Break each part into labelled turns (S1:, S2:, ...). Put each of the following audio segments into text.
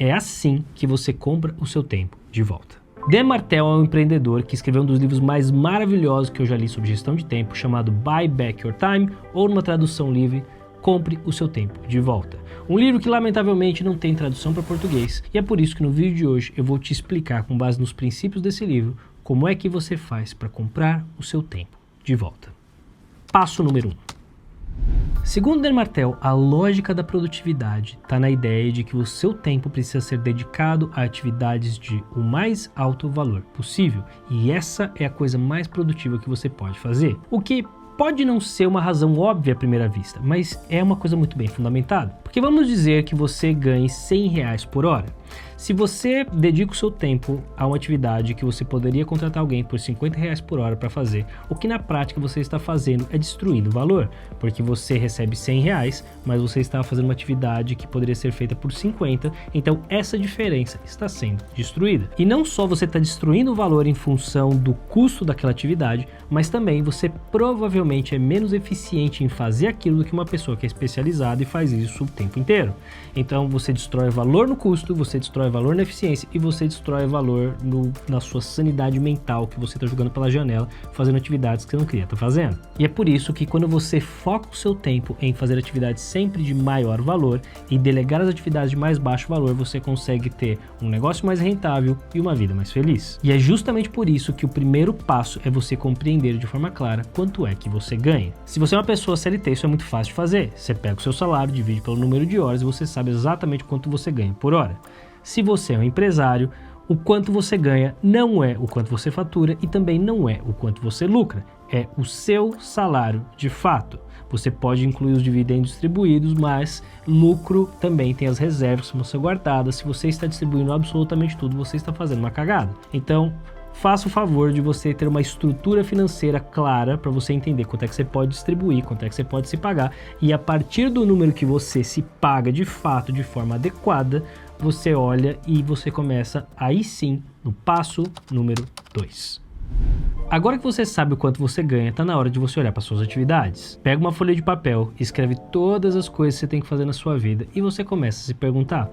S1: É assim que você compra o seu tempo de volta. Dan Martell é um empreendedor que escreveu um dos livros mais maravilhosos que eu já li sobre gestão de tempo, chamado Buy Back Your Time, ou numa tradução livre, Compre o seu tempo de volta. Um livro que lamentavelmente não tem tradução para português, e é por isso que no vídeo de hoje eu vou te explicar, com base nos princípios desse livro, como é que você faz para comprar o seu tempo de volta. Passo número 1. Segundo Dan Martell, a lógica da produtividade está na ideia de que o seu tempo precisa ser dedicado a atividades de o mais alto valor possível, e essa é a coisa mais produtiva que você pode fazer. O que pode não ser uma razão óbvia à primeira vista, mas é uma coisa muito bem fundamentada. Porque vamos dizer que você ganhe R$100 por hora. Se você dedica o seu tempo a uma atividade que você poderia contratar alguém por R$50 por hora para fazer, o que na prática você está fazendo é destruindo o valor, porque você recebe R$100, mas você está fazendo uma atividade que poderia ser feita por 50, então essa diferença está sendo destruída. E não só você está destruindo o valor em função do custo daquela atividade, mas também você provavelmente é menos eficiente em fazer aquilo do que uma pessoa que é especializada e faz isso o tempo inteiro. Então você destrói valor no custo, você destrói valor na eficiência e você destrói valor na sua sanidade mental que você está jogando pela janela, fazendo atividades que você não queria estar fazendo. E é por isso que quando você foca o seu tempo em fazer atividades sempre de maior valor e delegar as atividades de mais baixo valor, você consegue ter um negócio mais rentável e uma vida mais feliz. E é justamente por isso que o primeiro passo é você compreender de forma clara quanto é que você ganha. Se você é uma pessoa CLT, isso é muito fácil de fazer. Você pega o seu salário, divide pelo número de horas e você sabe exatamente quanto você ganha por hora. Se você é um empresário, o quanto você ganha não é o quanto você fatura e também não é o quanto você lucra, é o seu salário de fato. Você pode incluir os dividendos distribuídos, mas lucro também tem as reservas que vão ser guardadas. Se você está distribuindo absolutamente tudo, você está fazendo uma cagada. Então, faça o favor de você ter uma estrutura financeira clara para você entender quanto é que você pode distribuir, quanto é que você pode se pagar, e a partir do número que você se paga de fato, de forma adequada, você olha e você começa aí sim no passo número 2. Agora que você sabe o quanto você ganha, está na hora de você olhar para suas atividades. Pega uma folha de papel, escreve todas as coisas que você tem que fazer na sua vida e você começa a se perguntar: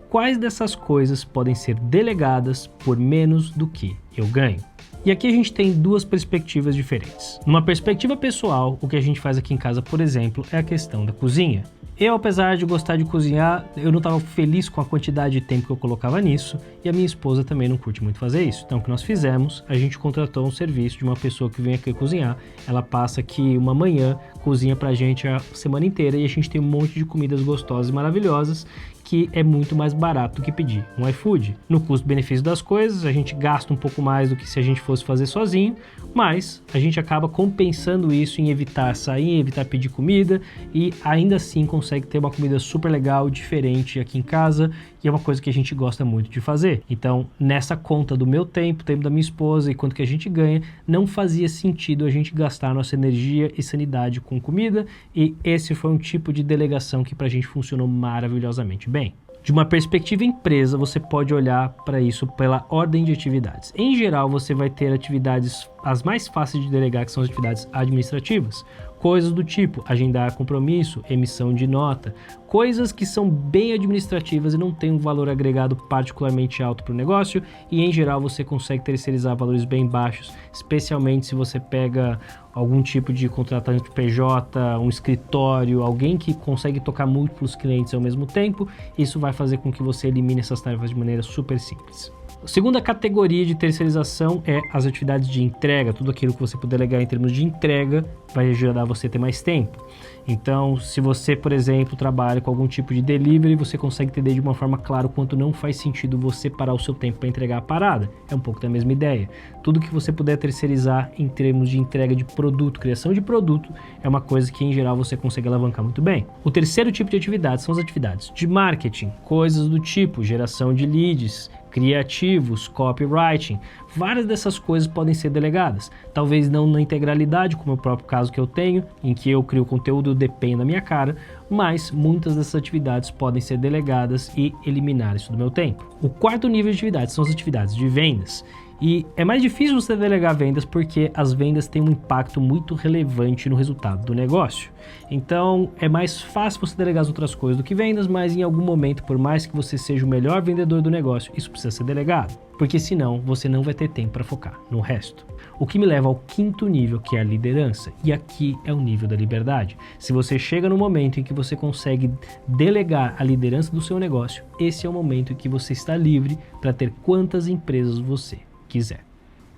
S1: quais dessas coisas podem ser delegadas por menos do que eu ganho? E aqui a gente tem duas perspectivas diferentes. Numa perspectiva pessoal, o que a gente faz aqui em casa, por exemplo, é a questão da cozinha. Eu, apesar de gostar de cozinhar, eu não estava feliz com a quantidade de tempo que eu colocava nisso, e a minha esposa também não curte muito fazer isso. Então o que nós fizemos, a gente contratou um serviço de uma pessoa que vem aqui cozinhar. Ela passa aqui uma manhã, cozinha pra gente a semana inteira, e a gente tem um monte de comidas gostosas e maravilhosas, que é muito mais barato do que pedir um iFood. No custo-benefício das coisas, a gente gasta um pouco mais do que se a gente fosse fazer sozinho, mas a gente acaba compensando isso em evitar sair, evitar pedir comida, e ainda assim consegue ter uma comida super legal, diferente aqui em casa, e é uma coisa que a gente gosta muito de fazer. Então, nessa conta do meu tempo da minha esposa e quanto que a gente ganha, não fazia sentido a gente gastar nossa energia e sanidade com comida, e esse foi um tipo de delegação que pra gente funcionou maravilhosamente bem. De uma perspectiva empresa, você pode olhar para isso pela ordem de atividades. Em geral, você vai ter atividades as mais fáceis de delegar, que são as atividades administrativas. Coisas do tipo agendar compromisso, emissão de nota, coisas que são bem administrativas e não têm um valor agregado particularmente alto para o negócio, e em geral você consegue terceirizar valores bem baixos, especialmente se você pega algum tipo de contratante PJ, um escritório, alguém que consegue tocar múltiplos clientes ao mesmo tempo. Isso vai fazer com que você elimine essas tarefas de maneira super simples. A segunda categoria de terceirização é as atividades de entrega. Tudo aquilo que você puder delegar em termos de entrega vai ajudar você a ter mais tempo. Então, se você, por exemplo, trabalha com algum tipo de delivery, você consegue entender de uma forma clara o quanto não faz sentido você parar o seu tempo para entregar a parada. É um pouco da mesma ideia. Tudo que você puder terceirizar em termos de entrega de produto, criação de produto, é uma coisa que em geral você consegue alavancar muito bem. O terceiro tipo de atividade são as atividades de marketing, coisas do tipo geração de leads, criativos, copywriting. Várias dessas coisas podem ser delegadas, talvez não na integralidade, como é o próprio caso que eu tenho, em que eu crio conteúdo, depende da minha cara, mas muitas dessas atividades podem ser delegadas e eliminar isso do meu tempo. O quarto nível de atividades são as atividades de vendas. E é mais difícil você delegar vendas porque as vendas têm um impacto muito relevante no resultado do negócio. Então é mais fácil você delegar as outras coisas do que vendas, mas em algum momento, por mais que você seja o melhor vendedor do negócio, isso precisa ser delegado, porque senão você não vai ter tempo para focar no resto. O que me leva ao quinto nível, que é a liderança, e aqui é o nível da liberdade. Se você chega no momento em que você consegue delegar a liderança do seu negócio, esse é o momento em que você está livre para ter quantas empresas você quiser.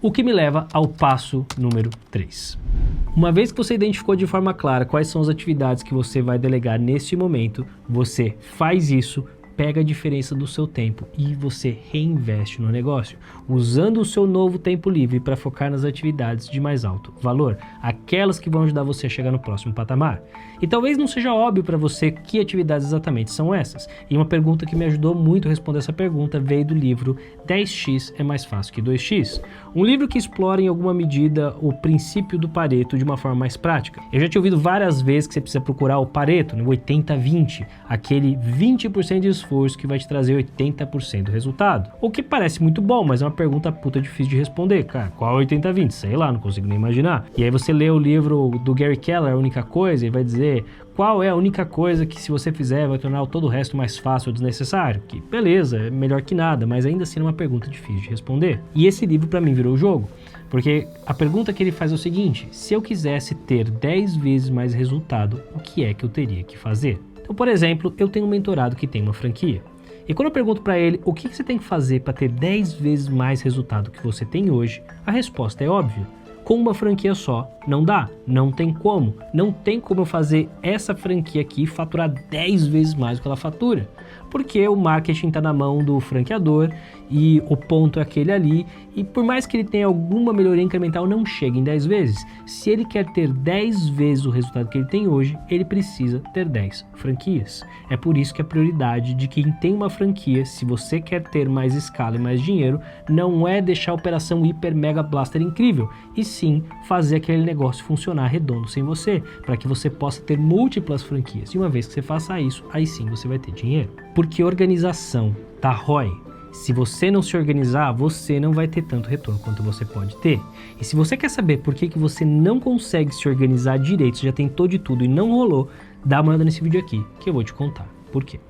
S1: O que me leva ao passo número 3. Uma vez que você identificou de forma clara quais são as atividades que você vai delegar nesse momento, você faz isso, pega a diferença do seu tempo e você reinveste no negócio, usando o seu novo tempo livre para focar nas atividades de mais alto valor, aquelas que vão ajudar você a chegar no próximo patamar. E talvez não seja óbvio para você que atividades exatamente são essas. E uma pergunta que me ajudou muito a responder essa pergunta veio do livro 10x é mais fácil que 2x. Um livro que explora em alguma medida o princípio do Pareto de uma forma mais prática. Eu já tinha ouvido várias vezes que você precisa procurar o Pareto, no 80-20, aquele 20% de esforço que vai te trazer 80% do resultado. O que parece muito bom, mas é uma pergunta puta difícil de responder. Cara, qual é 80-20? Sei lá, não consigo nem imaginar. E aí você lê o livro do Gary Keller, A Única Coisa, e vai dizer qual é a única coisa que se você fizer vai tornar todo o resto mais fácil ou desnecessário. Que beleza, é melhor que nada, mas ainda assim é uma pergunta difícil de responder. E esse livro para mim virou o jogo. Porque a pergunta que ele faz é o seguinte: se eu quisesse ter 10 vezes mais resultado, o que é que eu teria que fazer? Então, por exemplo, eu tenho um mentorado que tem uma franquia. E quando eu pergunto para ele o que você tem que fazer para ter 10 vezes mais resultado que você tem hoje, a resposta é óbvia. Com uma franquia só, não dá, não tem como. Não tem como eu fazer essa franquia aqui faturar 10 vezes mais do que ela fatura. Porque o marketing está na mão do franqueador e o ponto é aquele ali. E por mais que ele tenha alguma melhoria incremental, não chega em 10 vezes. Se ele quer ter 10 vezes o resultado que ele tem hoje, ele precisa ter 10 franquias. É por isso que a prioridade de quem tem uma franquia, se você quer ter mais escala e mais dinheiro, não é deixar a operação hiper mega blaster incrível, e sim fazer aquele negócio funcionar redondo sem você, para que você possa ter múltiplas franquias. E uma vez que você faça isso, aí sim você vai ter dinheiro. Porque organização dá ROI. Se você não se organizar, você não vai ter tanto retorno quanto você pode ter. E se você quer saber por que você não consegue se organizar direito, você já tentou de tudo e não rolou, dá uma olhada nesse vídeo aqui, que eu vou te contar por quê.